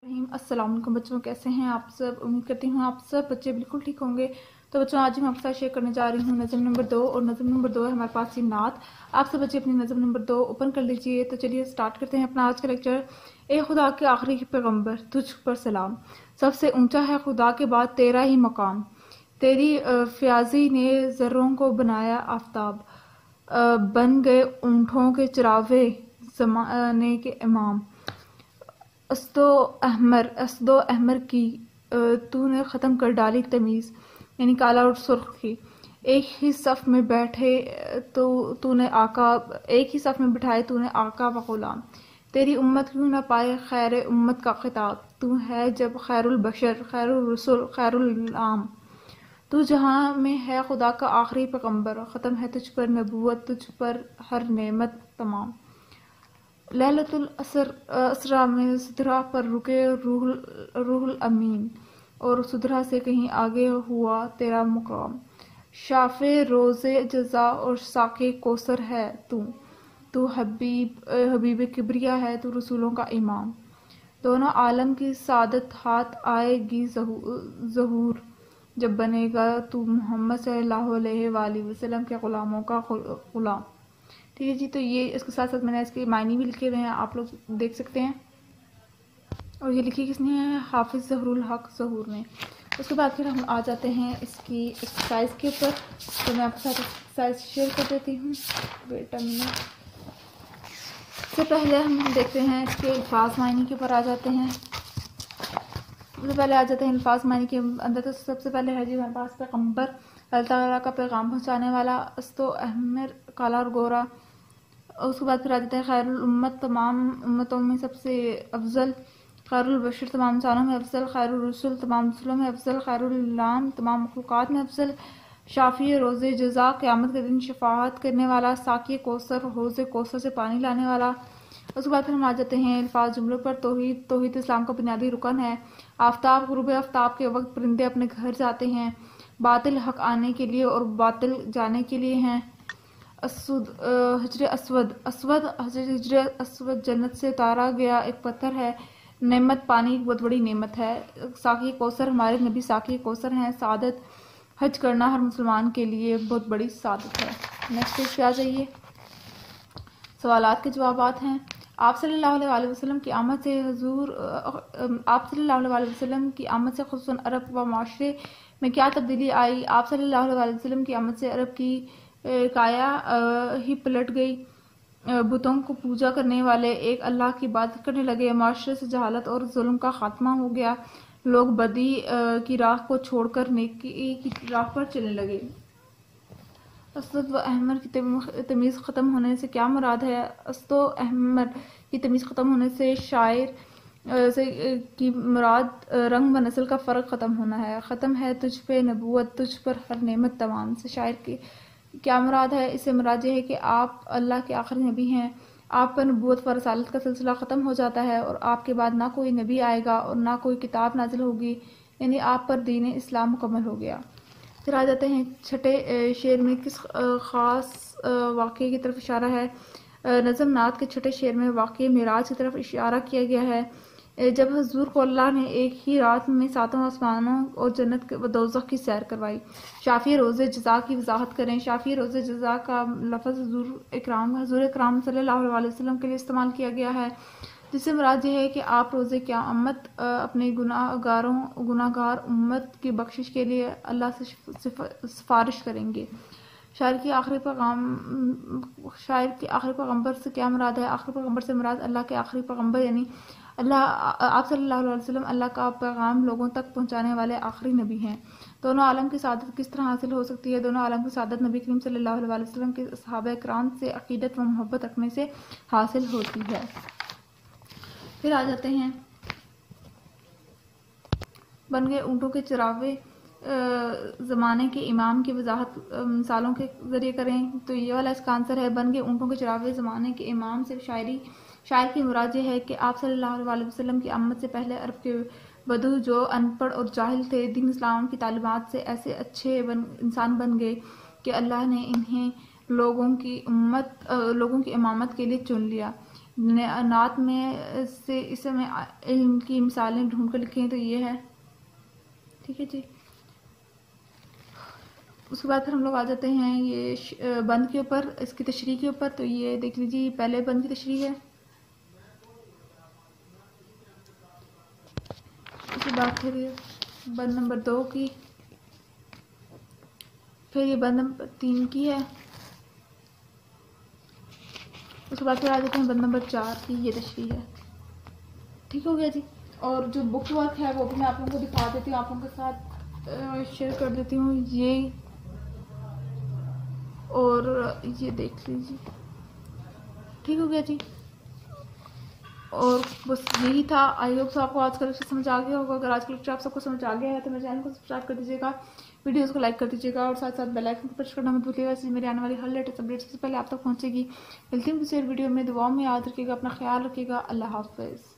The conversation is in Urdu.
السلام علیکم بچوں، کیسے ہیں آپ سب؟ امید کرتی ہوں آپ سب بچے بالکل ٹھیک ہوں گے۔ تو بچوں آج میں آپ کے ساتھ شیئر کرنے جا رہی ہوں نظم نمبر 2، اور نظم نمبر 2 ہے ہمارے پاس یہ نعت۔ آپ سب بچے اپنی نظم نمبر 2 اوپن کر لیجئے۔ تو چلیے سٹارٹ کرتے ہیں اپنا آج کا لیکچر۔ اے خدا کے آخری پیغمبر، تجھ پر سلام، سب سے اونچا ہے خدا کے بعد تیرا ہی مقام، تیری فیاضی نے ذروں کو بنایا آفتاب، بن گئے اونٹوں کے چراغے زمانے کے امام، اسد و احمر کی تو نے ختم کر ڈالی تمیز، یعنی کالا اور سرخ کی، ایک ہی صف میں بیٹھے تو نے آقا، ایک ہی صف میں بٹھائے تو نے آقا و غلام، تیری امت کیوں نہ پائے خیر امت کا خطاب، تو ہے جب خیر البشر، خیر الرسل، خیر الانام، تو جہاں میں ہے خدا کا آخری پیغمبر، ختم ہے تجھ پر نبوت، تجھ پر ہر نعمت تمام، لیلۃ الاسریٰ میں سدرہ پر رکے روح الامین، اور سدرہ سے کہیں آگے ہوا تیرا مقام، شافع روز جزا اور ساقی کوثر ہے تو حبیب کبریا ہے، تو رسولوں کا امام، دونوں عالم کی سعادت ہاتھ آئے گی ظہور، جب بنے گا تو محمد صلی اللہ علیہ وآلہ وسلم کے غلاموں کا غلام۔ ٹھیک ہے جی، تو یہ اس کے ساتھ ساتھ میں نے اس کے معنی بھی لکھے ہوئے ہیں، آپ لوگ دیکھ سکتے ہیں، اور یہ لکھی کس نے ہے؟ حافظ ظہور الحق ظہور نے۔ اس کے بعد پھر ہم آ جاتے ہیں اس کی ایکسرسائز کے اوپر، تو میں آپ کے ساتھ ایکسرسائز شیئر کر دیتی ہوں۔ ویٹ اے منٹ، اس سے پہلے ہم دیکھتے ہیں اس کے الفاظ معنی کے اوپر آ جاتے ہیں۔ سب سے پہلے آ جاتے ہیں الفاظ معنی کے اندر، تو سب سے پہلے ہے جی ہمارے پاس پیغمبر، اللہ تعالیٰ کا پیغام پہنچانے والا، اسد و احمر کالا اور گورا۔ اس کے بعد پھر آ جاتے ہیں خیر الامت، تمام امتوں میں سب سے افضل، خیر البشر، تمام انسانوں میں افضل، خیر الرسل، تمام رسولوں میں افضل، خیر الانام، تمام مخلوقات میں افضل، شافی روز جزا، قیامت کے دن شفاعت کرنے والا، ساقی کوثر، حوض کوثر سے پانی لانے والا۔ اس کے بعد پھر ہم آ جاتے ہیں الفاظ جملوں پر۔ توحید اسلام کا بنیادی رکن ہے۔ آفتاب، غروب آفتاب کے وقت پرندے اپنے گھر جاتے ہیں، باطل حق آنے کے لیے اور باطل جانے کے لیے ہیں۔ حجر اسود، حجر اسود جنت سے اتارا گیا ایک پتھر ہے، نعمت پانی ایک بہت بڑی نعمت ہے۔ ساقی کوثر، ہمارے نبی ساقی کوثر ہیں۔ سعادت، حج کرنا ہر مسلمان کے لیے بہت بڑی سعادت ہے۔ نیکسٹ پیج پہ آ جائیے، سوالات کے جوابات ہیں۔ آپ صلی اللہ علیہ وآلہ وسلم کی آمد سے آپ صلی اللہ علیہ وآلہ وسلم کی آمد سے خصوصاً عرب و معاشرے میں کیا تبدیلی آئی؟ آپ صلی اللہ علیہ وآلہ وسلم کی آمد سے عرب کی کایا ہی پلٹ گئی، بتوں کو پوجا کرنے والے ایک اللہ کی عبادت کرنے لگے، معاشرے سے جہالت اور ظلم کا خاتمہ ہو گیا، لوگ بدی کی راہ کو چھوڑ کر نیکی کی راہ پر چلنے لگے۔ اسد و احمر کی تمیز ختم ہونے سے کیا مراد ہے؟ اسد و احمر کی تمیز ختم ہونے سے شاعر کی مراد رنگ و نسل کا فرق ختم ہونا ہے۔ ختم ہے تجھ پہ نبوت، تجھ پر ہر نعمت تمام سے شاعر کی کیا مراد ہے؟ اس سے مراد یہ ہے کہ آپ اللہ کے آخری نبی ہیں، آپ پر نبوت و رسالت کا سلسلہ ختم ہو جاتا ہے، اور آپ کے بعد نہ کوئی نبی آئے گا اور نہ کوئی کتاب نازل ہوگی، یعنی آپ پر دین اسلام مکمل ہو گیا۔ پھر آ جاتے ہیں چھٹے شعر میں کس خاص واقعے کی طرف اشارہ ہے؟ نظم نعت کے چھٹے شعر میں واقعہ معراج کی طرف اشارہ کیا گیا ہے، جب حضور کو اللہ نے ایک ہی رات میں ساتوں آسمانوں اور جنت و دوزخ کی سیر کروائی۔ شافی روز جزا کی وضاحت کریں۔ شافی روز جزا کا لفظ حضور اکرام صلی اللہ علیہ وسلم کے لیے استعمال کیا گیا ہے، جس سے مراد یہ ہے کہ آپ روز قیامت اپنے گناہ گار امت کی بخشش کے لیے اللہ سے سفارش کریں گے۔ شاعر کی آخری پیغمبر سے کیا مراد ہے؟ آخری پیغمبر سے مراد اللہ کے آخری پیغمبر، یعنی آپ صلی اللہ علیہ وسلم اللہ کا پیغام لوگوں تک پہنچانے والے آخری نبی ہیں۔ دونوں عالم کی سعادت کس طرح حاصل ہو سکتی ہے؟ دونوں عالم کی سعادت نبی کریم صلی اللہ علیہ وسلم کے صحابہ کرام سے عقیدت و محبت رکھنے سے حاصل ہوتی ہے۔ پھر آ جاتے ہیں بن گئے اونٹوں کے چراغے زمانے کے امام کی وضاحت مثالوں کے ذریعے کریں۔ تو یہ والا اس کا آنسر ہے، بن گئے اونٹوں کے چراغے زمانے کے امام سے شاعر کی مراد یہ ہے کہ آپ صلی اللہ علیہ وسلم کی آمد سے پہلے عرب کے بدو جو ان پڑھ اور جاہل تھے، دین اسلام کی تعلیمات سے ایسے اچھے انسان بن گئے کہ اللہ نے انہیں لوگوں کی امامت کے لیے چن لیا۔ نعت میں سے اس میں علم کی مثالیں ڈھونڈ کر لکھیں تو یہ ہے، ٹھیک ہے جی۔ اس کے بعد پھر ہم لوگ آ جاتے ہیں یہ بند کے اوپر، اس کی تشریح کے اوپر۔ تو یہ دیکھ لیجیے پہلے بند کی تشریح ہے، اس کے بعد پھر بند نمبر 2 کی، پھر یہ بند نمبر 3 کی ہے، اس کے بعد پھر آ جاتے ہیں بند نمبر 4 کی، یہ تشریح ہے، ٹھیک ہو گیا جی۔ اور جو بک ورک ہے وہ بھی میں آپ لوگوں کو دکھا دیتی ہوں، آپ لوگوں کے ساتھ شیئر کر دیتی ہوں یہ، اور یہ دیکھ لیجیے، ٹھیک ہو گیا جی۔ اور بس یہی تھا، آئی ہوپ آپ کو آج کا لیکچر سمجھ آ گیا ہوگا۔ اگر آج کا لیکچر آپ سب کو سمجھ آ گیا ہے تو میرے چینل کو سبسکرائب کر دیجیے گا، ویڈیوز کو لائک کر دیجیے گا، اور ساتھ ساتھ بیل آئکن کو پریس کرنا مت بھولیے گا، اس لیے میری آنے والی ہر لیٹسٹ اپڈیٹ سب سے پہلے آپ تک پہنچے گی۔ ملتی ہوں کسی اور ویڈیو میں، دعاؤں میں یاد رکھیے گا، اپنا خیال رکھیے گا، اللہ حافظ۔